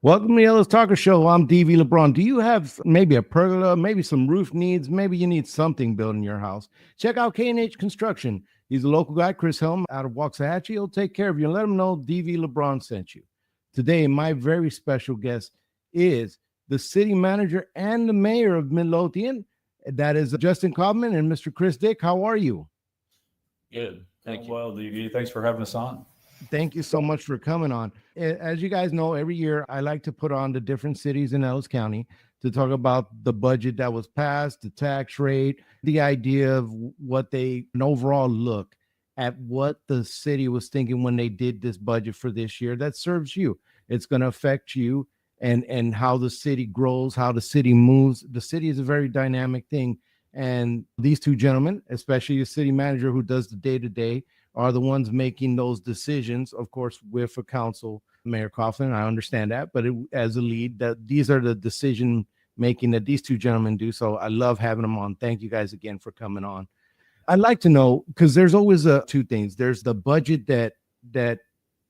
Welcome to the Ellis Talker Show. I'm DV LeBron. Do you have maybe a pergola, maybe some roof needs, maybe you need something built in your house? Check out K&H Construction. He's a local guy, Chris Helm, out of Waxahachie. He'll take care of you. Let him know DV LeBron sent you. Today, my very special guest is the city manager and the mayor of Midlothian. That is Justin Coffman and Mr. Chris Dick. How are you? Good. Thank you. Well, DV, thanks for having us on. Thank you so much for coming on. As you guys know, every year I like to put on the different cities in Ellis County to talk about the budget that was passed, the tax rate, the idea of what an overall look at what the city was thinking when they did this budget for this year that serves you. It's going to affect you and how the city grows, how the city moves. The city is a very dynamic thing. And these two gentlemen, especially the city manager who does the day-to-day, are the ones making those decisions, of course, with a council, Mayor Coffman. I understand that, but as a lead, that these are the decision making that these two gentlemen do. So I love having them on. Thank you guys again for coming on. I'd like to know, because there's always two things. There's the budget that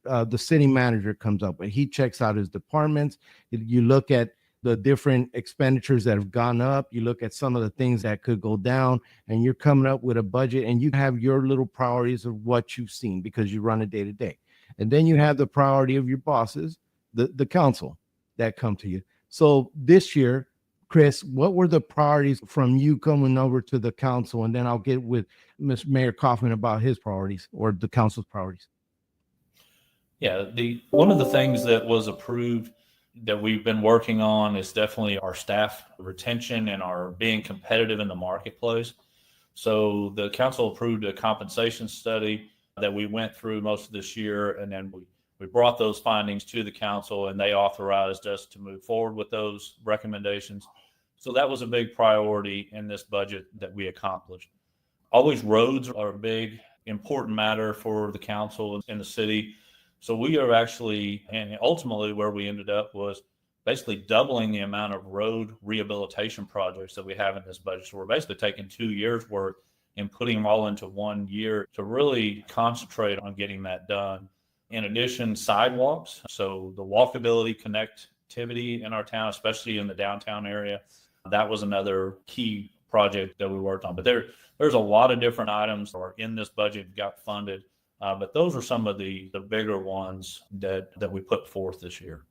the city manager comes up with. He checks out his departments. You look at the different expenditures that have gone up. You look at some of the things that could go down, and you're coming up with a budget, and you have your little priorities of what you've seen because you run a day to day. And then you have the priority of your bosses, the council that come to you. So this year, Chris, what were the priorities from you coming over to the council? And then I'll get with Mr. Mayor Coffman about his priorities or the council's priorities. Yeah, one of the things that was approved that we've been working on is definitely our staff retention and our being competitive in the marketplace. So the council approved a compensation study that we went through most of this year, and then we brought those findings to the council, and they authorized us to move forward with those recommendations. So that was a big priority in this budget that we accomplished. Always roads are a big, important matter for the council and the city. So we are actually, and ultimately where we ended up was basically doubling the amount of road rehabilitation projects that we have in this budget. So we're basically taking 2 years worth and putting them all into 1 year to really concentrate on getting that done. In addition, sidewalks. So the walkability connectivity in our town, especially in the downtown area, that was another key project that we worked on. But there's a lot of different items that are in this budget got funded. But those are some of the bigger ones that we put forth this year.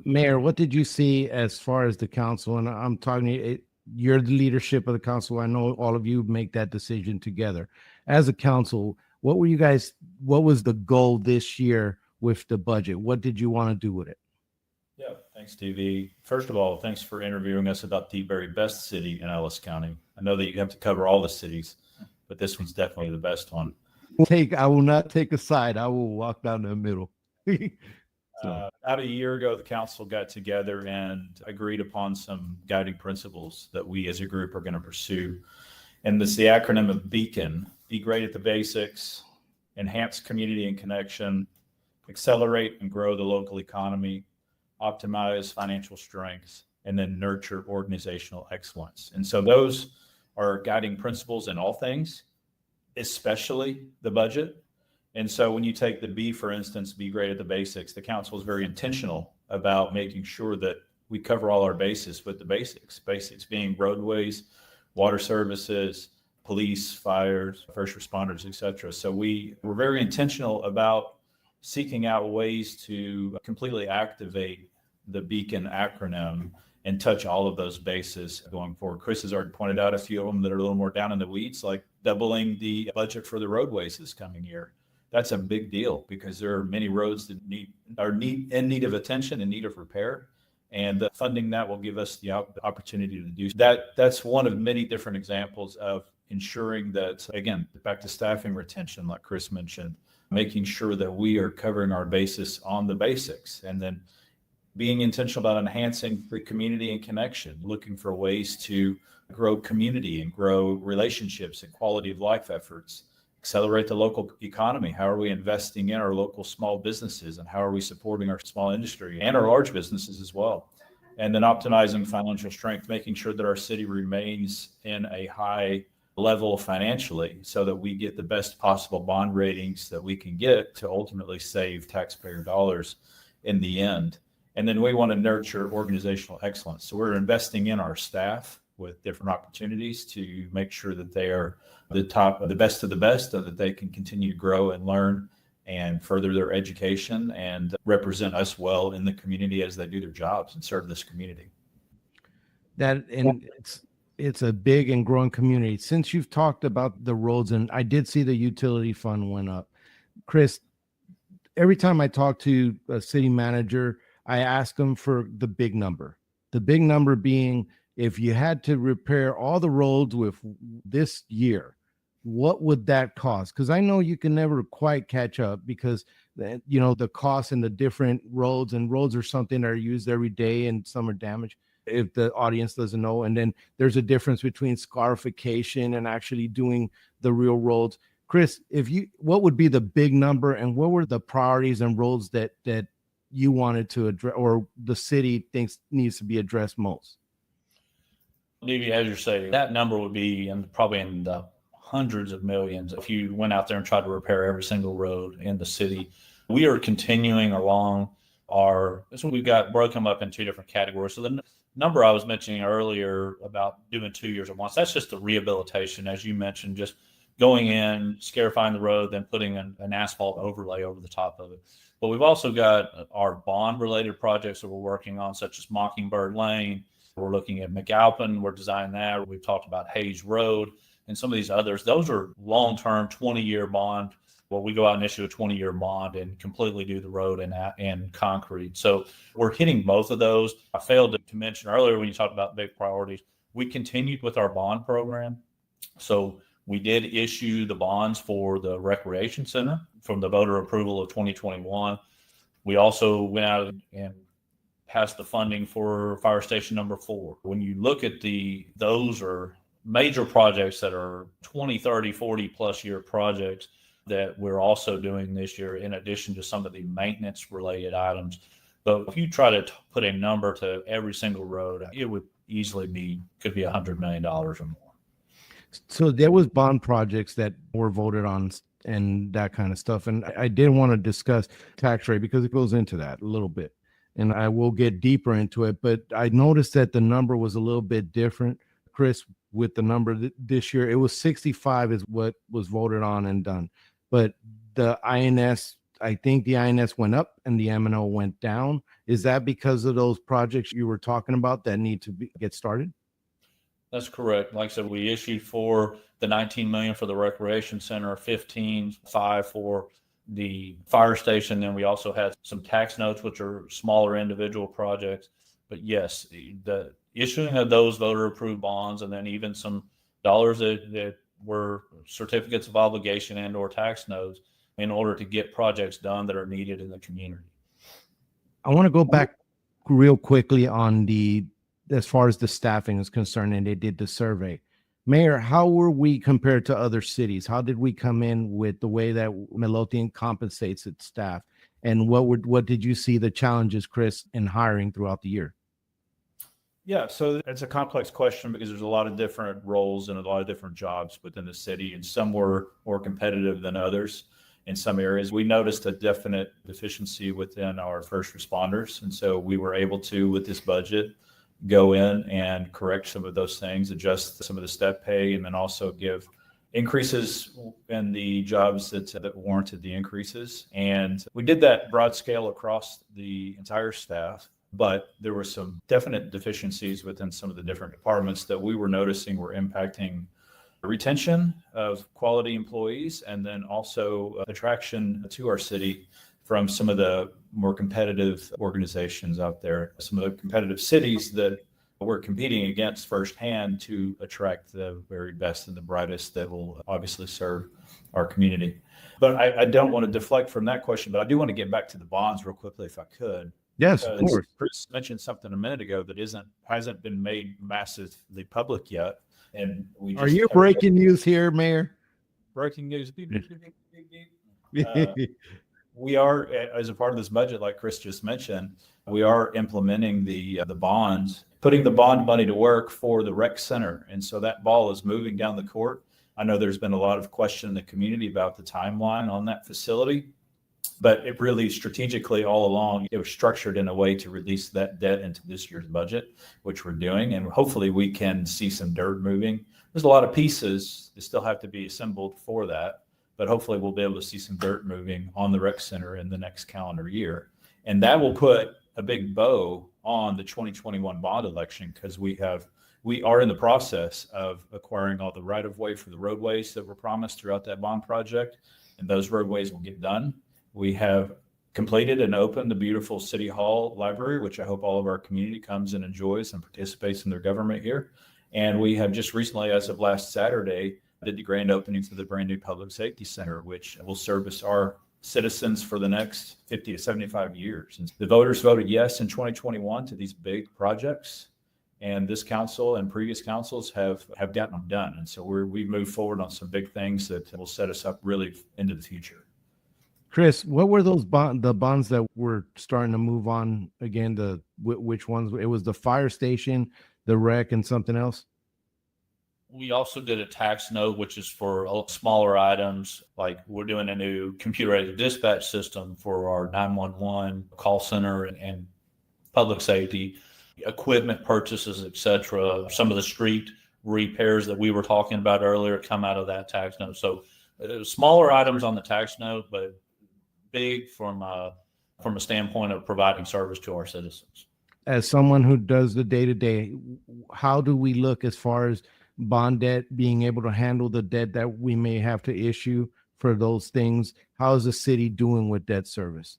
Mayor, what did you see as far as the council? And I'm talking to you, you're the leadership of the council. I know all of you make that decision together. As a council, what was the goal this year with the budget? What did you want to do with it? Yeah, thanks, TV. First of all, thanks for interviewing us about the very best city in Ellis County. I know that you have to cover all the cities, but this one's definitely the best one. I will not take a side. I will walk down the middle. About a year ago, the council got together and agreed upon some guiding principles that we as a group are going to pursue. And this is the acronym of BEACON: be great at the basics, enhance community and connection, accelerate and grow the local economy, optimize financial strength, and then nurture organizational excellence. And so those are guiding principles in all things, especially the budget. And so when you take the B, for instance, be great at the basics, the council is very intentional about making sure that we cover all our bases with the basics being roadways, water services, police, fires, first responders, etc. So we're very intentional about seeking out ways to completely activate the BEACON acronym and touch all of those bases going forward. Chris has already pointed out a few of them that are a little more down in the weeds, like doubling the budget for the roadways this coming year. That's a big deal because there are many roads that are in need of attention, in need of repair, and funding that will give us the opportunity to do that. That's one of many different examples of ensuring that, again, back to staffing retention, like Chris mentioned, making sure that we are covering our basis on the basics, and then being intentional about enhancing the community and connection, looking for ways to grow community and grow relationships and quality of life efforts, accelerate the local economy. How are we investing in our local small businesses, and how are we supporting our small industry and our large businesses as well? And then optimizing financial strength, making sure that our city remains in a high level financially so that we get the best possible bond ratings that we can get to ultimately save taxpayer dollars in the end. And then we want to nurture organizational excellence. So we're investing in our staff with different opportunities to make sure that they are the top of the best of the best, so that they can continue to grow and learn and further their education and represent us well in the community as they do their jobs and serve this community. And it's a big and growing community. Since you've talked about the roads, and I did see the utility fund went up, Chris, every time I talk to a city manager, I ask them for the big number being, if you had to repair all the roads with this year, what would that cost? Because I know you can never quite catch up, because the cost and the different roads are something that are used every day and some are damaged, if the audience doesn't know. And then there's a difference between scarification and actually doing the real roads. Chris, what would be the big number, and what were the priorities and roads that you wanted to address, or the city thinks needs to be addressed most? Maybe, as you're saying, that number would be probably in the hundreds of millions if you went out there and tried to repair every single road in the city. We are continuing along we've got broken up in two different categories. So the number I was mentioning earlier about doing 2 years at once, that's just the rehabilitation, as you mentioned, just going in, scarifying the road, then putting an asphalt overlay over the top of it. But we've also got our bond-related projects that we're working on, such as Mockingbird Lane. We're looking at McAlpin. We're designing that. We've talked about Hayes Road and some of these others. Those are long-term 20-year bond. Well, we go out and issue a 20-year bond and completely do the road and concrete. So we're hitting both of those. I failed to mention earlier when you talked about big priorities, we continued with our bond program. So we did issue the bonds for the recreation center from the voter approval of 2021. We also went out and passed the funding for fire station number 4. When you look at those are major projects that are 20, 30, 40 plus year projects that we're also doing this year, in addition to some of the maintenance related items. But if you try to put a number to every single road, it would easily could be $100 million or more. So there was bond projects that were voted on and that kind of stuff. And I did want to discuss tax rate, because it goes into that a little bit, and I will get deeper into it. But I noticed that the number was a little bit different, Chris, with the number this year. It was 65 is what was voted on and done. But the INS, I think the INS went up and the M&O went down. Is that because of those projects you were talking about that need to get started? That's correct. Like I said, we issued for the $19 million for the recreation center, $15.5 for the fire station. Then we also had some tax notes, which are smaller individual projects. But yes, the issuing of those voter approved bonds, and then even some dollars that were certificates of obligation and or tax notes, in order to get projects done that are needed in the community. I want to go back real quickly on as far as the staffing is concerned, and they did the survey. Mayor, how were we compared to other cities? How did we come in with the way that Midlothian compensates its staff? And what did you see the challenges, Chris, in hiring throughout the year? Yeah, so it's a complex question because there's a lot of different roles and a lot of different jobs within the city, and some were more competitive than others. In some areas, we noticed a definite deficiency within our first responders. And so we were able to, with this budget, go in and correct some of those things, adjust some of the step pay, and then also give increases in the jobs that warranted the increases. And we did that broad scale across the entire staff, but there were some definite deficiencies within some of the different departments that we were noticing were impacting retention of quality employees, and then also attraction to our city from some of the more competitive organizations out there, some of the competitive cities that we're competing against firsthand to attract the very best and the brightest that will obviously serve our community. But I don't want to deflect from that question, but I do want to get back to the bonds real quickly if I could. Yes, of course. Chris mentioned something a minute ago that hasn't been made massively public yet. And are you breaking news here, Mayor? Breaking news. We are, as a part of this budget, like Chris just mentioned, we are implementing the bonds, putting the bond money to work for the rec center. And so that ball is moving down the court. I know there's been a lot of question in the community about the timeline on that facility. But it really strategically all along, it was structured in a way to release that debt into this year's budget, which we're doing. And hopefully we can see some dirt moving. There's a lot of pieces that still have to be assembled for that, but hopefully we'll be able to see some dirt moving on the rec center in the next calendar year. And that will put a big bow on the 2021 bond election, because we are in the process of acquiring all the right of way for the roadways that were promised throughout that bond project. And those roadways will get done. We have completed and opened the beautiful City Hall library, which I hope all of our community comes and enjoys and participates in their government here. And we have just recently, as of last Saturday, did the grand opening for the brand new Public Safety Center, which will service our citizens for the next 50 to 75 years. And the voters voted yes in 2021 to these big projects. And this council and previous councils have gotten them done. And so we've moved forward on some big things that will set us up really into the future. Chris, what were those the bonds that were starting to move on again? Which ones? It was the fire station, the rec, and something else. We also did a tax note, which is for smaller items. Like we're doing a new computer-aided dispatch system for our 911 call center and public safety, equipment purchases, etc. Some of the street repairs that we were talking about earlier come out of that tax note. So smaller items on the tax note, but big from a standpoint of providing service to our citizens. As someone who does the day-to-day, how do we look as far as bond debt, being able to handle the debt that we may have to issue for those things? How is the city doing with debt service?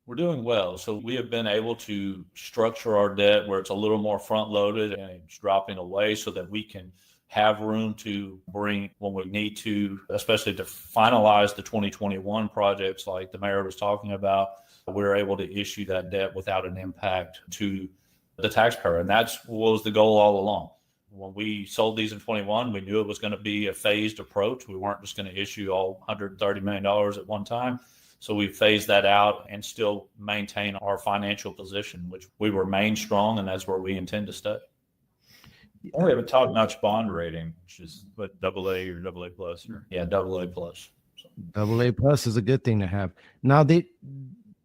We're doing well. So we have been able to structure our debt where it's a little more front loaded and it's dropping away so that we can have room to bring when we need to, especially to finalize the 2021 projects like the mayor was talking about. We're able to issue that debt without an impact to the taxpayer. And that was the goal all along. When we sold these in 21, we knew it was going to be a phased approach. We weren't just going to issue all $130 million at one time. So we phased that out and still maintain our financial position, which we remain strong, and that's where we intend to stay. We have a top-notch bond rating, which is what, AA or AA plus? Yeah, AA plus. AA plus is a good thing to have. Now,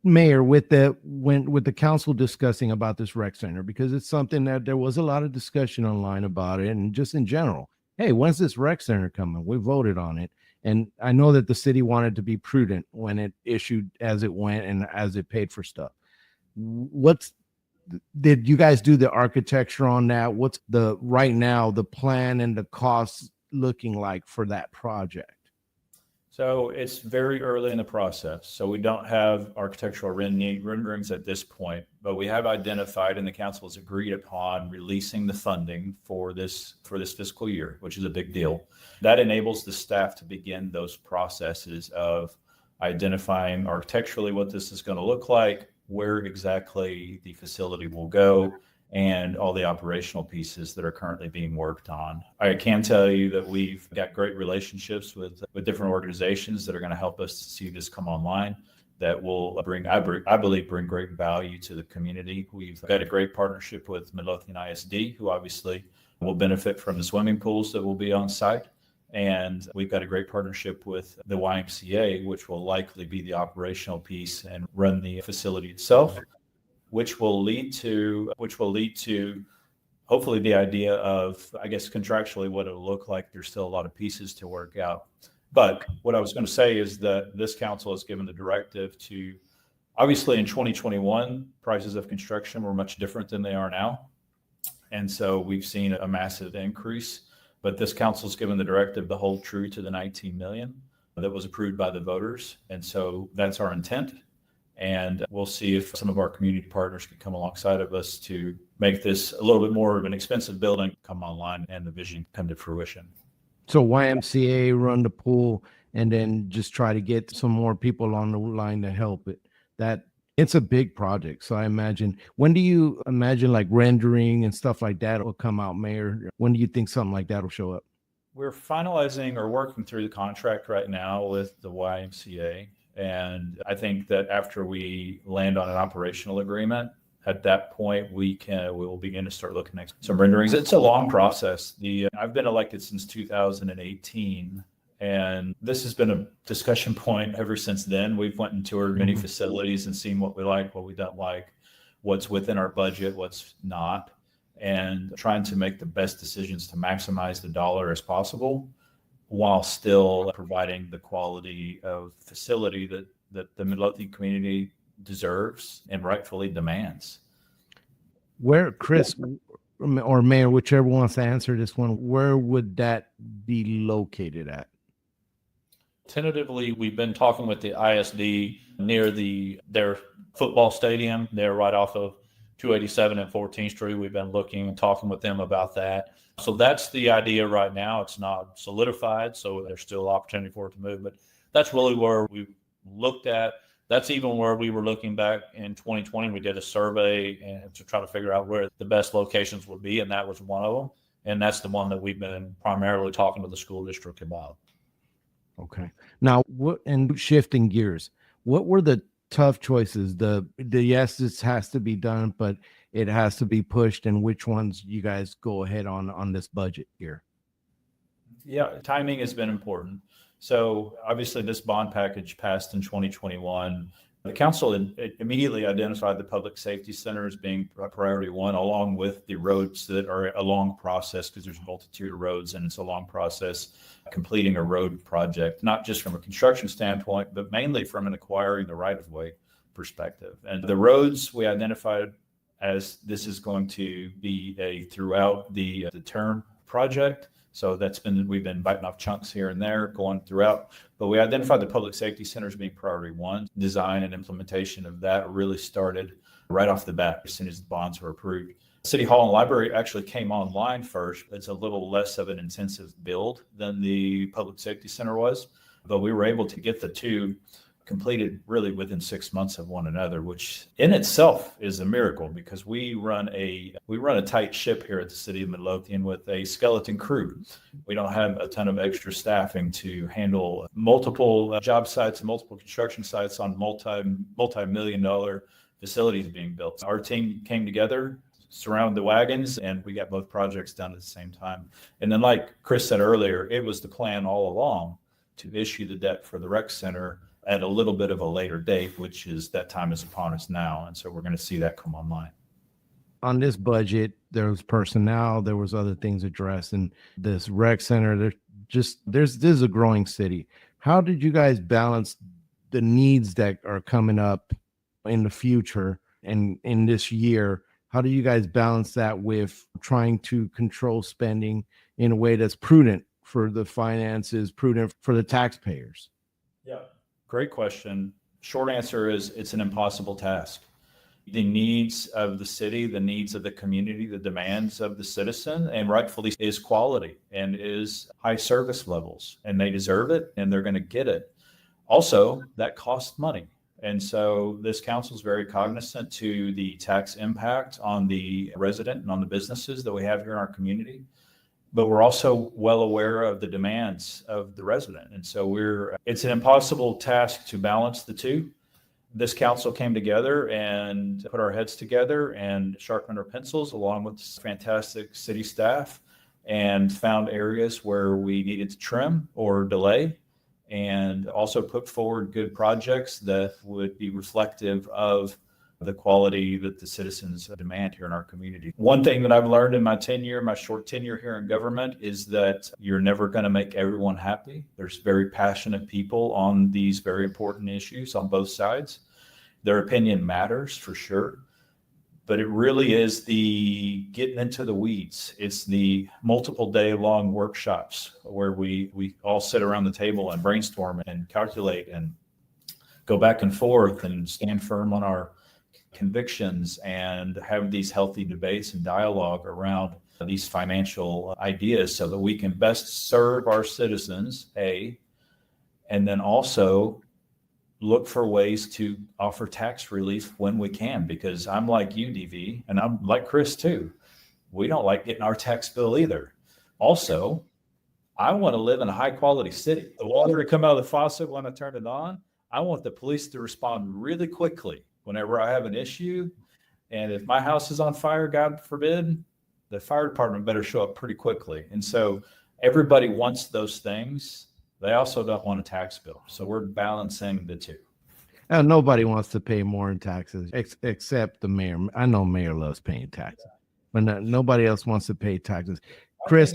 Mayor, with the council discussing about this rec center, because it's something that there was a lot of discussion online about it, and just in general, hey, when's this rec center coming? We voted on it. And I know that the city wanted to be prudent when it issued as it went and as it paid for stuff. Did you guys do the architecture on that? What's right now the plan and the costs looking like for that project? So it's very early in the process. So we don't have architectural renderings at this point, but we have identified and the council has agreed upon releasing the funding for this fiscal year, which is a big deal. That enables the staff to begin those processes of identifying architecturally what this is going to look like, where exactly the facility will go, and all the operational pieces that are currently being worked on. I can tell you that we've got great relationships with different organizations that are going to help us to see this come online, that will I believe bring great value to the community. We've got a great partnership with Midlothian ISD, who obviously will benefit from the swimming pools that will be on site. And we've got a great partnership with the YMCA, which will likely be the operational piece and run the facility itself, which will lead to hopefully the idea of, I guess, contractually what it'll look like. There's still a lot of pieces to work out. But what I was going to say is that this council has given the directive to, obviously in 2021, prices of construction were much different than they are now. And so we've seen a massive increase. But this council's given the directive to hold true to the 19 million that was approved by the voters. And so that's our intent. And we'll see if some of our community partners can come alongside of us to make this a little bit more of an expensive building come online and the vision come to fruition. So YMCA run the pool and then just try to get some more people on the line to help it. It's a big project. So I imagine, when do you imagine like rendering and stuff like that will come out, Mayor? When do you think something like that will show up? We're finalizing or working through the contract right now with the YMCA. And I think that after we land on an operational agreement, at that point, we will begin to start looking at some renderings. It's a long process. I've been elected since 2018. And this has been a discussion point ever since then. We've went and toured many Mhm. facilities and seen what we like, what we don't like, what's within our budget, what's not, and trying to make the best decisions to maximize the dollar as possible while still providing the quality of facility that the Midlothian community deserves and rightfully demands. Where, Chris or Mayor, whichever wants to answer this one, where would that be located at? Tentatively, we've been talking with the ISD near their football stadium. They're right off of 287 and 14th Street. We've been looking and talking with them about that. So that's the idea right now. It's not solidified, so there's still opportunity for it to move. But that's really where we looked at. That's even where we were looking back in 2020. We did a survey and to try to figure out where the best locations would be, and that was one of them. And that's the one that we've been primarily talking to the school district about. Okay. Now, and shifting gears, what were the tough choices? The yes, this has to be done, but it has to be pushed, and which ones you guys go ahead on this budget here? Yeah, timing has been important. So obviously this bond package passed in 2021. The council immediately identified the public safety center as being priority one, along with the roads that are a long process, because there's a multitude of roads and it's a long process completing a road project, not just from a construction standpoint, but mainly from an acquiring the right of way perspective. And the roads we identified as this is going to be a throughout the term project. So we've been biting off chunks here and there going throughout, but we identified the public safety center as being priority one. Design and implementation of that really started right off the bat as soon as the bonds were approved. City Hall and Library actually came online first. It's a little less of an intensive build than the public safety center was, but we were able to get the two completed really within 6 months of one another, which in itself is a miracle because we run a tight ship here at the city of Midlothian with a skeleton crew. We don't have a ton of extra staffing to handle multiple job sites and multiple construction sites on multi-million-dollar facilities being built. Our team came together, surrounded the wagons, and we got both projects done at the same time. And then like Chris said earlier, it was the plan all along to issue the debt for the rec center at a little bit of a later date, which is that time is upon us now. And so we're going to see that come online. On this budget, there was personnel, there was other things addressed, and this rec center, this is a growing city. How did you guys balance the needs that are coming up in the future and in this year? How do you guys balance that with trying to control spending in a way that's prudent for the finances, prudent for the taxpayers? Yeah. Great question. Short answer is it's an impossible task. The needs of the city, the needs of the community, the demands of the citizen, and rightfully is quality and is high service levels, and they deserve it and they're going to get it. Also, that costs money. And so this council is very cognizant to the tax impact on the resident and on the businesses that we have here in our community. But we're also well aware of the demands of the resident. And so it's an impossible task to balance the two. This council came together and put our heads together and sharpened our pencils along with fantastic city staff and found areas where we needed to trim or delay, and also put forward good projects that would be reflective of the quality that the citizens demand here in our community. One thing that I've learned in my short tenure here in government, is that you're never going to make everyone happy. There's very passionate people on these very important issues on both sides. Their opinion matters for sure, but it really is the getting into the weeds. It's the multiple day long workshops where we all sit around the table and brainstorm and calculate and go back and forth and stand firm on our convictions and have these healthy debates and dialogue around these financial ideas so that we can best serve our citizens, and then also look for ways to offer tax relief when we can, because I'm like you, DV, and I'm like Chris too. We don't like getting our tax bill either. Also, I want to live in a high quality city. The water to come out of the faucet when I turn it on, I want the police to respond really quickly whenever I have an issue. And if my house is on fire, God forbid, the fire department better show up pretty quickly. And so everybody wants those things. They also don't want a tax bill. So we're balancing the two. Nobody wants to pay more in taxes except the mayor. I know mayor loves paying taxes, but nobody else wants to pay taxes. Chris,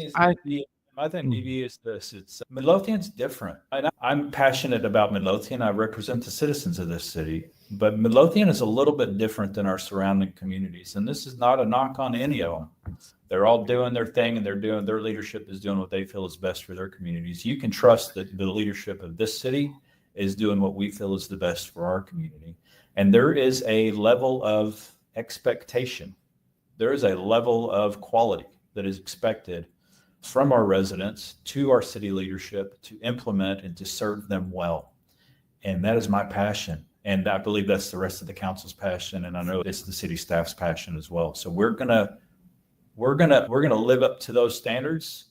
My thing, DB, is this. It's Midlothian's different. And I'm passionate about Midlothian. I represent the citizens of this city, but Midlothian is a little bit different than our surrounding communities. And this is not a knock on any of them. They're all doing their thing, and their leadership is doing what they feel is best for their communities. You can trust that the leadership of this city is doing what we feel is the best for our community. And there is a level of expectation. There is a level of quality that is expected from our residents to our city leadership to implement and to serve them well. And that is my passion. And I believe that's the rest of the council's passion. And I know it's the city staff's passion as well. So we're gonna live up to those standards.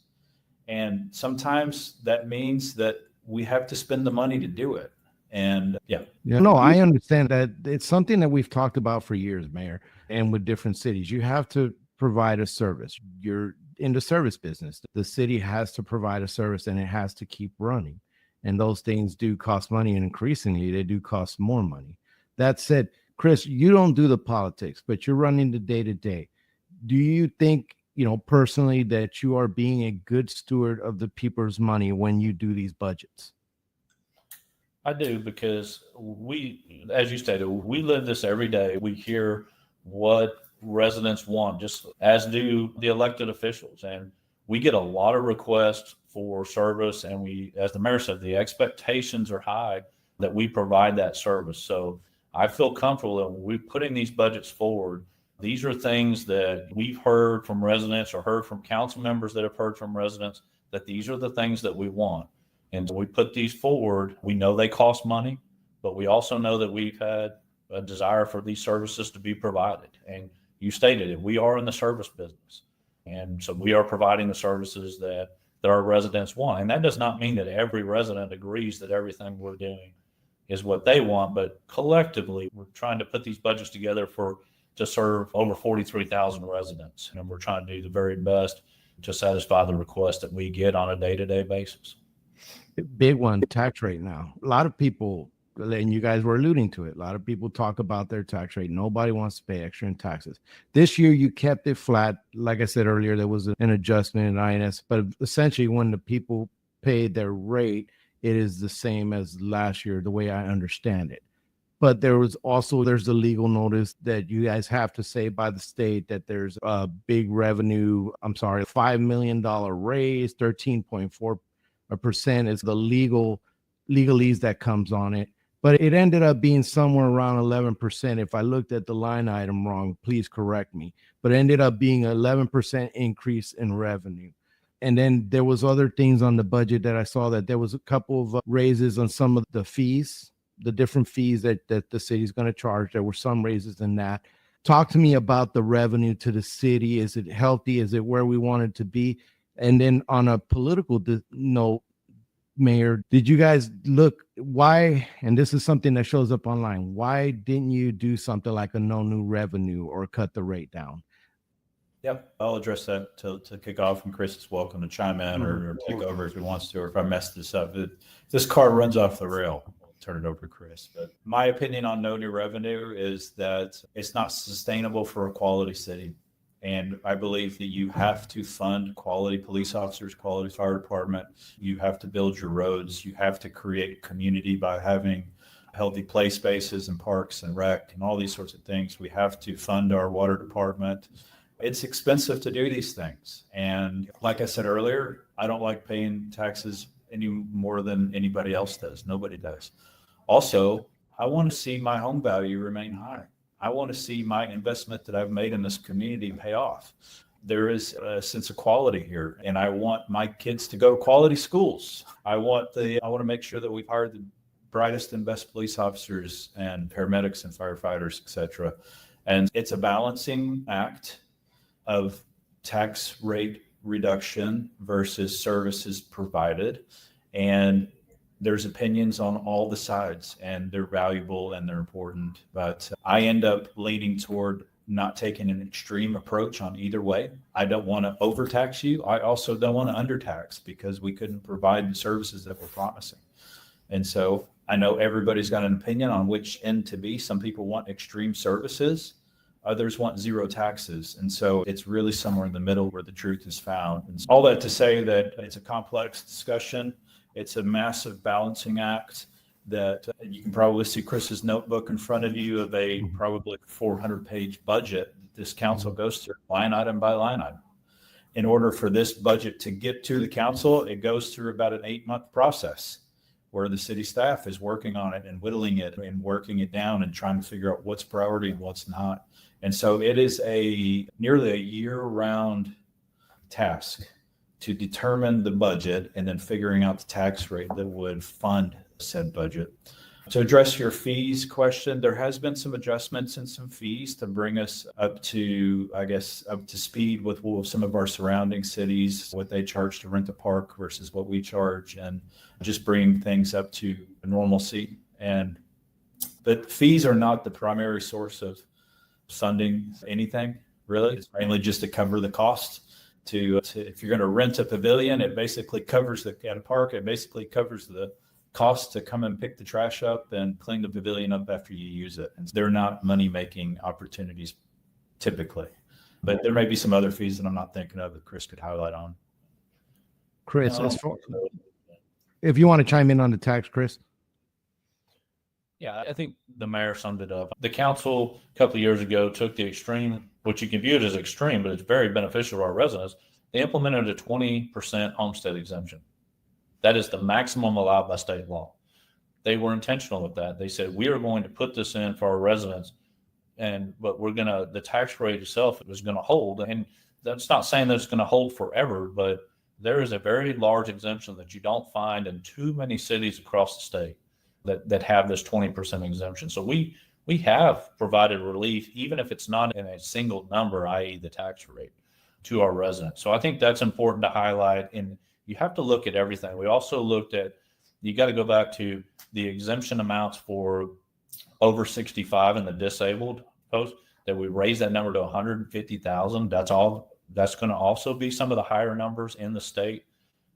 And sometimes that means that we have to spend the money to do it. And no, I understand that. It's something that we've talked about for years, Mayor, and with different cities. You have to provide a service. You're in the service business. The city has to provide a service, and it has to keep running. And those things do cost money, and increasingly they do cost more money. That said, Chris, you don't do the politics, but you're running the day-to-day. Do you think, personally, that you are being a good steward of the people's money when you do these budgets? I do, because we, as you stated, we live this every day. We hear what residents want, just as do the elected officials. And we get a lot of requests for service. And we, as the mayor said, the expectations are high that we provide that service. So I feel comfortable that when we're putting these budgets forward, these are things that we've heard from residents or heard from council members that have heard from residents, that these are the things that we want. And we put these forward. We know they cost money, but we also know that we've had a desire for these services to be provided. And you stated it, we are in the service business. And so we are providing the services that our residents want. And that does not mean that every resident agrees that everything we're doing is what they want, but collectively, we're trying to put these budgets together to serve over 43,000 residents. And we're trying to do the very best to satisfy the requests that we get on a day-to-day basis. Big one, tax rate now. A lot of people, and you guys were alluding to it, a lot of people talk about their tax rate. Nobody wants to pay extra in taxes. This year, you kept it flat. Like I said earlier, there was an adjustment in INS, but essentially when the people paid their rate, it is the same as last year, the way I understand it. But there's the legal notice that you guys have to say by the state that there's a big revenue, $5 million raise, 13.4% is the legalese that comes on it. But it ended up being somewhere around 11%. If I looked at the line item wrong, please correct me. But it ended up being 11% increase in revenue. And then there was other things on the budget that I saw, that there was a couple of raises on some of the fees, the different fees that the city's going to charge. There were some raises in that. Talk to me about the revenue to the city. Is it healthy? Is it where we want it to be? And then on a political note, Mayor, did you guys look, why, and this is something that shows up online, why didn't you do something like a no new revenue or cut the rate down? Yep, I'll address that to kick off, and Chris is welcome to chime in or take over if he wants to, or if I mess this up. If this car runs off the rail, I'll turn it over to Chris. But my opinion on no new revenue is that it's not sustainable for a quality city. And I believe that you have to fund quality police officers, quality fire department. You have to build your roads. You have to create community by having healthy play spaces and parks and rec and all these sorts of things. We have to fund our water department. It's expensive to do these things. And like I said earlier, I don't like paying taxes any more than anybody else does. Nobody does. Also, I want to see my home value remain high. I want to see my investment that I've made in this community pay off. There is a sense of quality here, and I want my kids to go to quality schools. I want to make sure that we've hired the brightest and best police officers and paramedics and firefighters, et cetera. And it's a balancing act of tax rate reduction versus services provided. And there's opinions on all the sides, and they're valuable and they're important. But I end up leaning toward not taking an extreme approach on either way. I don't want to overtax you. I also don't want to undertax, because we couldn't provide the services that we're promising. And so I know everybody's got an opinion on which end to be. Some people want extreme services. Others want zero taxes. And so it's really somewhere in the middle where the truth is found. And all that to say that it's a complex discussion. It's a massive balancing act that you can probably see Chris's notebook in front of you of a probably 400-page budget that this council goes through line item by line item. In order for this budget to get to the council, it goes through about an 8-month process where the city staff is working on it and whittling it and working it down and trying to figure out what's priority and what's not. And so it is nearly a year-round task to determine the budget and then figuring out the tax rate that would fund said budget. To address your fees question, there has been some adjustments in some fees to bring us up to speed with some of our surrounding cities, what they charge to rent a park versus what we charge, and just bringing things up to normalcy. But fees are not the primary source of funding anything, really. It's mainly just to cover the cost. If you're going to rent a pavilion, it basically covers at a park. It basically covers the cost to come and pick the trash up and clean the pavilion up after you use it. And they're not money-making opportunities typically, but there may be some other fees that I'm not thinking of that Chris could highlight on. Chris, if you want to chime in on the tax, Chris. Yeah, I think the mayor summed it up. The council a couple of years ago took the extreme, which you can view it as extreme, but it's very beneficial to our residents. They implemented a 20% homestead exemption. That is the maximum allowed by state law. They were intentional with that. They said, we are going to put this in for our residents, but the tax rate itself is going to hold. And that's not saying that it's going to hold forever, but there is a very large exemption that you don't find in too many cities across the state that have this 20% exemption. So we have provided relief, even if it's not in a single number, i.e. the tax rate, to our residents. So I think that's important to highlight. And you have to look at everything. We also looked at, you got to go back to the exemption amounts for over 65 and the disabled folks, that we raised that number to 150,000. That's going to also be some of the higher numbers in the state.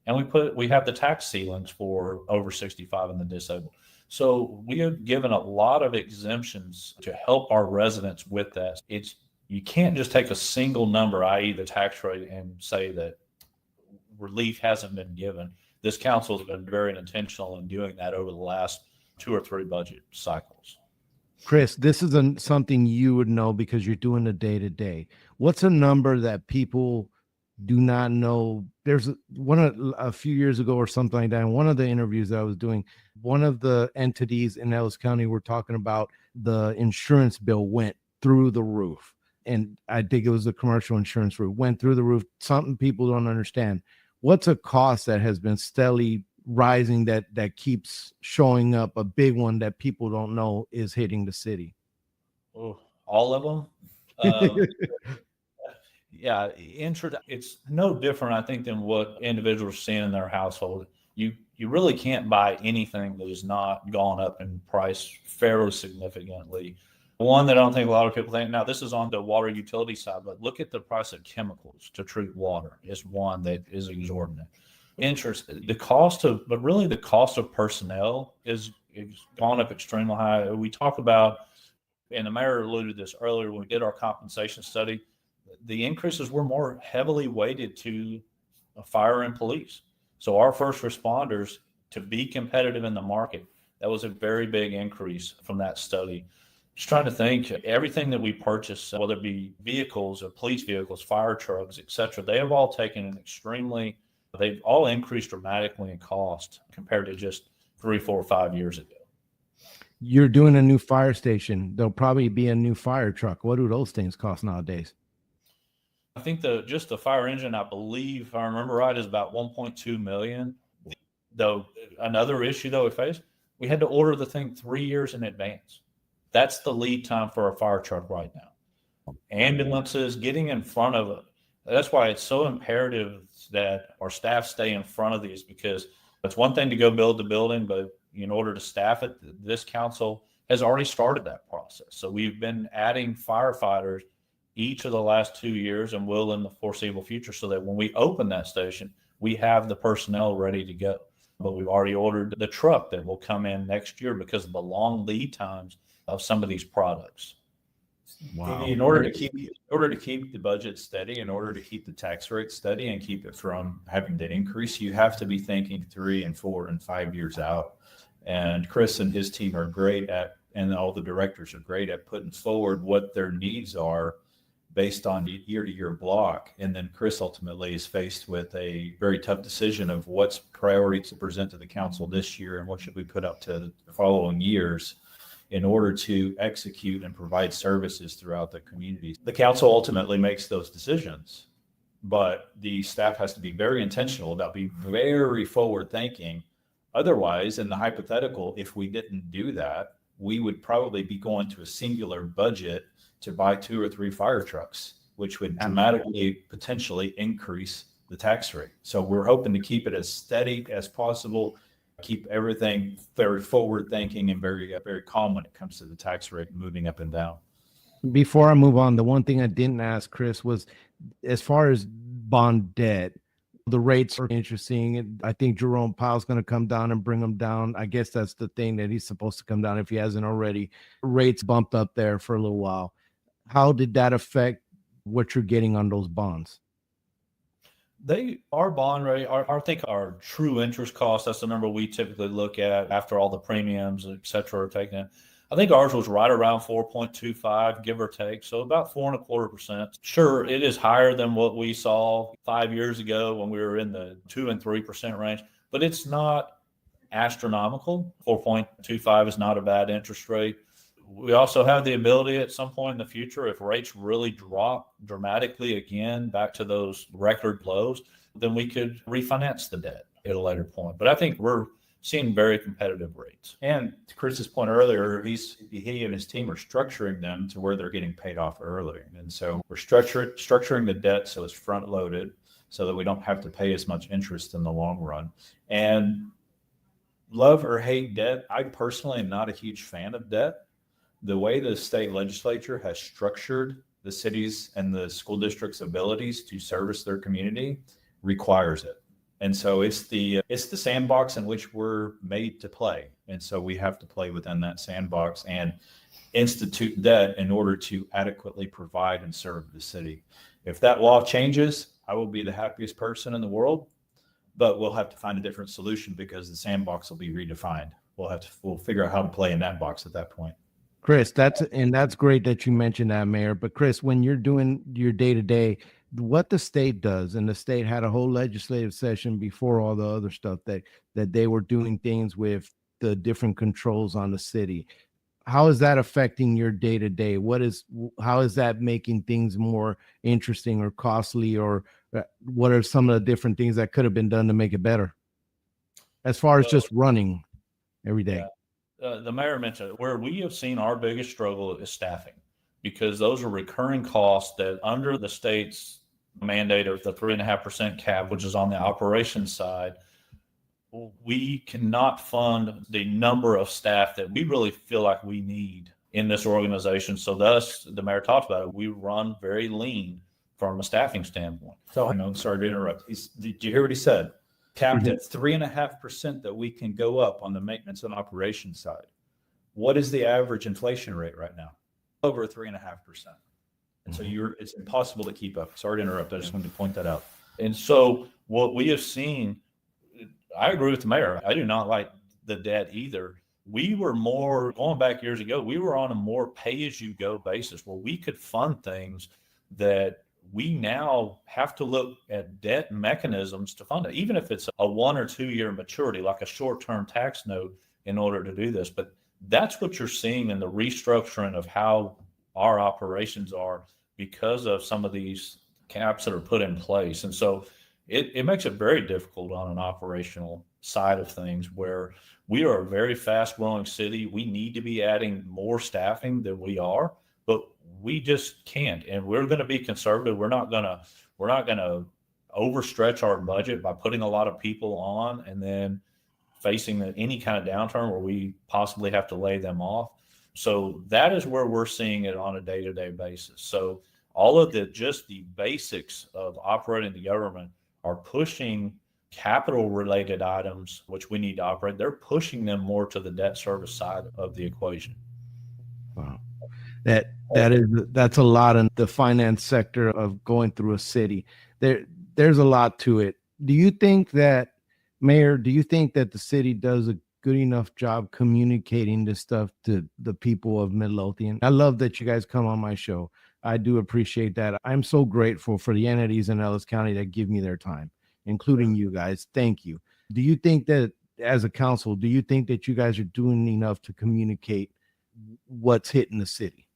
And we have the tax ceilings for over 65 and the disabled. So we have given a lot of exemptions to help our residents with that. You can't just take a single number, i.e. the tax rate, and say that relief hasn't been given. This council has been very intentional in doing that over the last 2 or 3 budget cycles. Chris, this is something you would know because you're doing the day-to-day. What's a number that people do not know? There's a few years ago or something like that, in one of the interviews that I was doing, one of the entities in Ellis County were talking about the insurance bill went through the roof. And I think it was the commercial insurance roof went through the roof. Something people don't understand. What's a cost that has been steadily rising that keeps showing up, a big one that people don't know is hitting the city? Oh, all of them? Yeah, it's no different, I think, than what individuals are seeing in their household. You really can't buy anything that has not gone up in price fairly significantly. One that I don't think a lot of people think, now this is on the water utility side, but look at the price of chemicals to treat water is one that is exorbitant. Interest, the cost of personnel is gone up extremely high. We talk about, and the mayor alluded to this earlier when we did our compensation study, the increases were more heavily weighted to fire and police. So our first responders, to be competitive in the market, that was a very big increase from that study. Just trying to think, everything that we purchase, whether it be vehicles or police vehicles, fire trucks, et cetera, they've all increased dramatically in cost compared to just 3, 4, 5 years ago. You're doing a new fire station. There'll probably be a new fire truck. What do those things cost nowadays? I think just the fire engine, I believe, if I remember right, is about $1.2 million. Though another issue we faced, we had to order the thing 3 years in advance. That's the lead time for a fire truck right now. Ambulances, getting in front of it. That's why it's so imperative that our staff stay in front of these, because it's one thing to go build the building, but in order to staff it, this council has already started that process. So we've been adding firefighters each of the last 2 years and will in the foreseeable future, so that when we open that station, we have the personnel ready to go. But we've already ordered the truck that will come in next year because of the long lead times of some of these products. Wow. In order to keep the budget steady, in order to keep the tax rate steady and keep it from having to increase, you have to be thinking 3 and 4 and 5 years out. And Chris and his team are great at, and all the directors are great at putting forward what their needs are based on year-to-year block. And then Chris ultimately is faced with a very tough decision of what's priority to present to the council this year and what should we put up to the following years in order to execute and provide services throughout the communities. The council ultimately makes those decisions, but the staff has to be very intentional about being very forward thinking. Otherwise, in the hypothetical, if we didn't do that, we would probably be going to a singular budget to buy 2 or 3 fire trucks, which would dramatically potentially increase the tax rate. So we're hoping to keep it as steady as possible, keep everything very forward thinking and very calm when it comes to the tax rate moving up and down. Before I move on, the one thing I didn't ask Chris was, as far as bond debt, the rates are interesting. I think Jerome Powell's going to come down and bring them down. I guess that's the thing, that he's supposed to come down if he hasn't already. Rates bumped up there for a little while. How did that affect what you're getting on those bonds? Our bond rate, I think our true interest cost, that's the number we typically look at after all the premiums, et cetera, are taken in. I think ours was right around 4.25, give or take. So about 4.25%. Sure, it is higher than what we saw 5 years ago when we were in the 2 and 3% range, but it's not astronomical. 4.25 is not a bad interest rate. We also have the ability at some point in the future, if rates really drop dramatically again back to those record lows, then we could refinance the debt at a later point. But I think we're seeing very competitive rates. And to Chris's point earlier, he and his team are structuring them to where they're getting paid off early. And so we're structuring the debt so it's front loaded so that we don't have to pay as much interest in the long run. And love or hate debt, I personally am not a huge fan of debt. The way the state legislature has structured the cities and the school districts' abilities to service their community requires it. And so it's the sandbox in which we're made to play. And so we have to play within that sandbox and institute debt in order to adequately provide and serve the city. If that law changes, I will be the happiest person in the world, but we'll have to find a different solution because the sandbox will be redefined. We'll figure out how to play in that box at that point. Chris, that's great that you mentioned that, Mayor. But Chris, when you're doing your day-to-day, what the state does, and the state had a whole legislative session before all the other stuff that they were doing things with the different controls on the city. How is that affecting your day-to-day? How is that making things more interesting or costly, or what are some of the different things that could have been done to make it better as far as just running every day? Yeah. The mayor mentioned it, where we have seen our biggest struggle is staffing, because those are recurring costs that under the state's mandate of the 3.5% cap, which is on the operations side, we cannot fund the number of staff that we really feel like we need in this organization. So thus, the mayor talked about it, we run very lean from a staffing standpoint. So, sorry to interrupt. Did you hear what he said? Capped at 3.5% that we can go up on the maintenance and operations side. What is the average inflation rate right now? Over 3.5%. And so it's impossible to keep up. Sorry to interrupt. I just wanted to point that out. And so what we have seen, I agree with the mayor. I do not like the debt either. We were more, going back years ago, we were on a more pay-as-you-go basis where we could fund things that we now have to look at debt mechanisms to fund it, even if it's a 1 or 2 year maturity, like a short-term tax note, in order to do this. But that's what you're seeing in the restructuring of how our operations are because of some of these caps that are put in place. And so it makes it very difficult on an operational side of things, where we are a very fast growing city. We need to be adding more staffing than we are, but we just can't. And we're going to be conservative. We're not going to overstretch our budget by putting a lot of people on and then facing any kind of downturn where we possibly have to lay them off. So that is where we're seeing it on a day-to-day basis. So all of just the basics of operating the government are pushing capital related items, which we need to operate. They're pushing them more to the debt service side of the equation. Wow. That's a lot in the finance sector of going through a city. There's a lot to it. Do you think that, Mayor, the city does a good enough job communicating this stuff to the people of Midlothian? I love that you guys come on my show. I do appreciate that. I'm so grateful for the entities in Ellis County that give me their time, including you guys. Thank you. Do you think that as a council, do you think that you guys are doing enough to communicate what's hitting the city?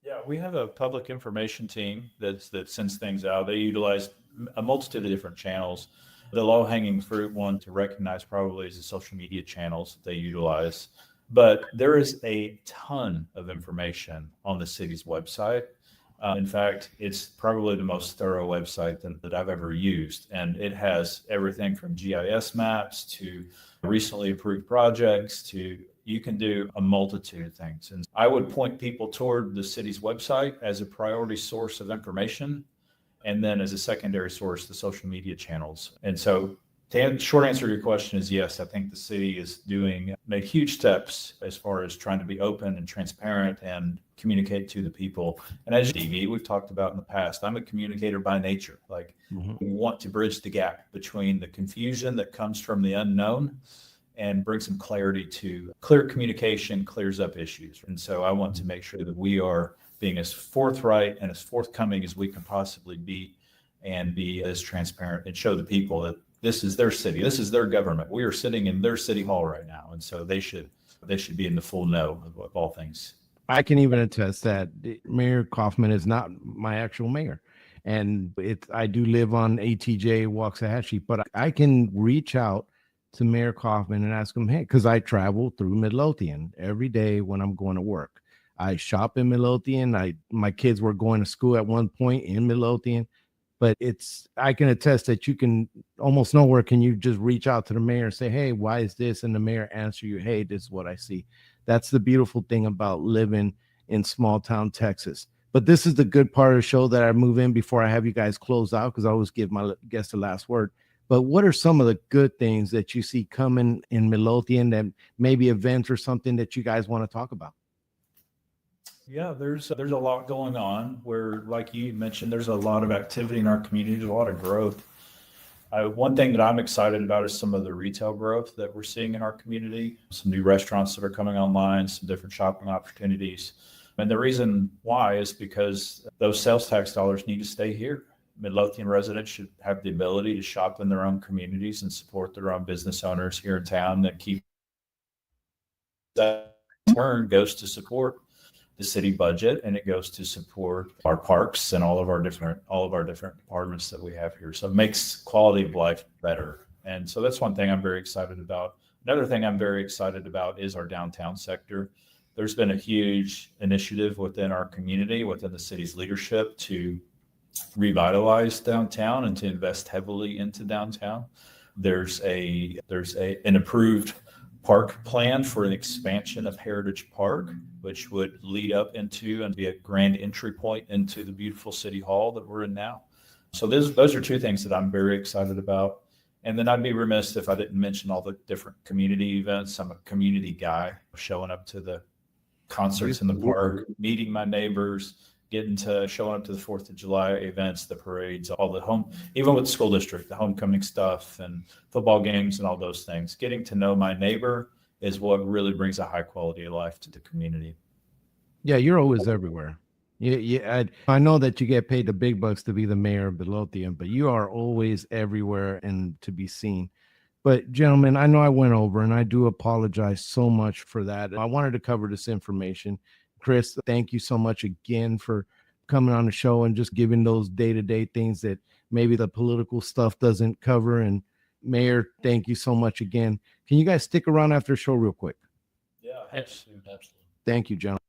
Yeah, we have a public information team that sends things out. They utilize a multitude of different channels. The low-hanging fruit one to recognize probably is the social media channels that they utilize. But there is a ton of information on the city's website. In fact, it's probably the most thorough website that I've ever used. And it has everything from GIS maps to recently approved projects to you can do a multitude of things. And I would point people toward the city's website as a priority source of information. And then as a secondary source, the social media channels. And so short answer to your question is yes, I think the city is made huge steps as far as trying to be open and transparent and communicate to the people. And as DV, we've talked about in the past, I'm a communicator by nature. Like we want to bridge the gap between the confusion that comes from the unknown and bring some clarity to clear communication, clears up issues. And so I want to make sure that we are being as forthright and as forthcoming as we can possibly be and be as transparent and show the people that this is their city. This is their government. We are sitting in their city hall right now. And so they should be in the full know of all things. I can even attest that Mayor Coffman is not my actual mayor. And I do live on ATJ Waxahachie, but I can reach out to Mayor Coffman and ask him, hey, because I travel through Midlothian every day when I'm going to work. I shop in Midlothian. My kids were going to school at one point in Midlothian, but I can attest that you can almost nowhere can you just reach out to the mayor and say, hey, why is this? And the mayor answer you, hey, this is what I see. That's the beautiful thing about living in small town Texas. But this is the good part of the show that I move in before I have you guys close out, because I always give my guests the last word. But what are some of the good things that you see coming in Midlothian, that maybe events or something that you guys want to talk about? Yeah, there's a lot going on where, like you mentioned, there's a lot of activity in our community, a lot of growth. One thing that I'm excited about is some of the retail growth that we're seeing in our community, some new restaurants that are coming online, some different shopping opportunities. And the reason why is because those sales tax dollars need to stay here. Midlothian residents should have the ability to shop in their own communities and support their own business owners here in town. That in turn goes to support the city budget, and it goes to support our parks and all of our different departments that we have here. So it makes quality of life better. And so that's one thing I'm very excited about. Another thing I'm very excited about is our downtown sector. There's been a huge initiative within our community, within the city's leadership, to revitalize downtown and to invest heavily into downtown. There's an approved park plan for an expansion of Heritage Park, which would lead up into and be a grand entry point into the beautiful city hall that we're in now. So those are two things that I'm very excited about. And then I'd be remiss if I didn't mention all the different community events. I'm a community guy, showing up to the concerts in the park, meeting my neighbors, showing up to the 4th of July events, the parades, all the even with the school district, the homecoming stuff and football games and all those things. Getting to know my neighbor is what really brings a high quality of life to the community. Yeah, you're always everywhere. Yeah, I know that you get paid the big bucks to be the mayor of Midlothian, but you are always everywhere and to be seen. But gentlemen, I know I went over, and I do apologize so much for that. I wanted to cover this information. Chris, thank you so much again for coming on the show and just giving those day-to-day things that maybe the political stuff doesn't cover. And Mayor, thank you so much again. Can you guys stick around after the show real quick? Yeah, absolutely. Thank you, gentlemen.